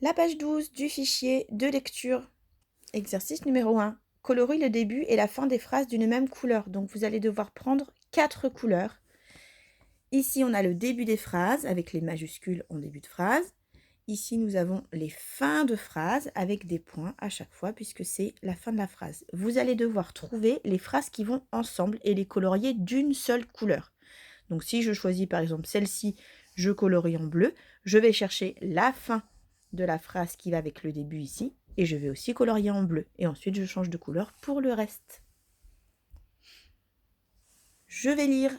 La page 12 du fichier de lecture. Exercice numéro 1. Colorie le début et la fin des phrases d'une même couleur. Donc vous allez devoir prendre 4 couleurs. Ici, on a le début des phrases avec les majuscules en début de phrase. Ici, nous avons les fins de phrases avec des points à chaque fois puisque c'est la fin de la phrase. Vous allez devoir trouver les phrases qui vont ensemble et les colorier d'une seule couleur. Donc si je choisis par exemple celle-ci, je colorie en bleu, je vais chercher la fin de la phrase qui va avec le début ici et je vais aussi colorier en bleu. Et ensuite, je change de couleur pour le reste. Je vais lire.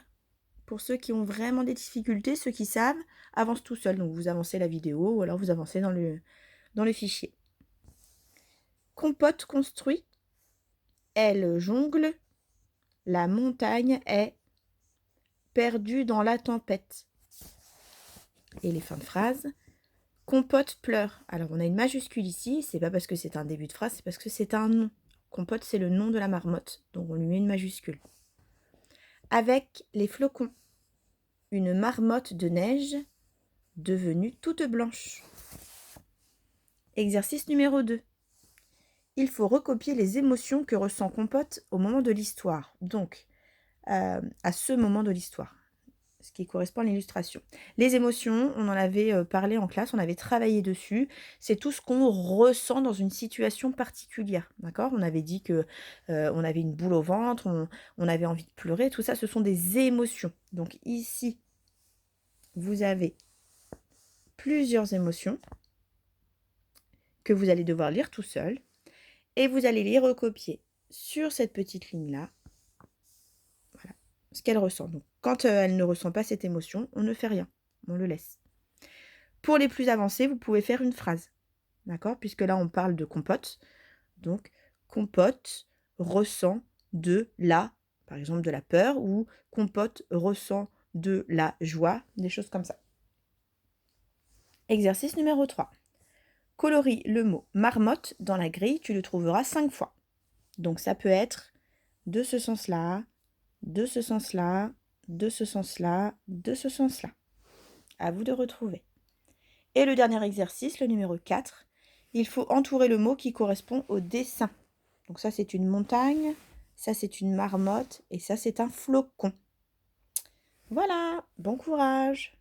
Pour ceux qui ont vraiment des difficultés, ceux qui savent, avancent tout seul. Donc vous avancez la vidéo ou alors vous avancez dans le fichier. Compote construit, elle jongle, la montagne est perdue dans la tempête. Et les fins de phrase. Compote pleure. Alors on a une majuscule ici, c'est pas parce que c'est un début de phrase, c'est parce que c'est un nom. Compote, c'est le nom de la marmotte, donc on lui met une majuscule. Avec les flocons. Une marmotte de neige devenue toute blanche. Exercice numéro 2. Il faut recopier les émotions que ressent Compote au moment de l'histoire. Donc, à ce moment de l'histoire, ce qui correspond à l'illustration. Les émotions, on en avait parlé en classe, on avait travaillé dessus. C'est tout ce qu'on ressent dans une situation particulière. D'accord ? On avait dit que on avait une boule au ventre, on avait envie de pleurer. Tout ça, ce sont des émotions. Donc ici, vous avez plusieurs émotions que vous allez devoir lire tout seul. Et vous allez les recopier sur cette petite ligne-là. Voilà, ce qu'elle ressent. Donc, quand elle ne ressent pas cette émotion, on ne fait rien. On le laisse. Pour les plus avancés, vous pouvez faire une phrase. D'accord ? Puisque là, on parle de Compote. Donc, Compote ressent de la, par exemple, de la peur, ou Compote ressent de la joie, des choses comme ça. Exercice numéro 3. Colorie le mot marmotte dans la grille, tu le trouveras 5 fois. Donc ça peut être de ce sens-là, de ce sens-là, de ce sens-là, de ce sens-là. À vous de retrouver. Et le dernier exercice, le numéro 4, il faut entourer le mot qui correspond au dessin. Donc ça, c'est une montagne, ça, c'est une marmotte et ça, c'est un flocon. Voilà, bon courage!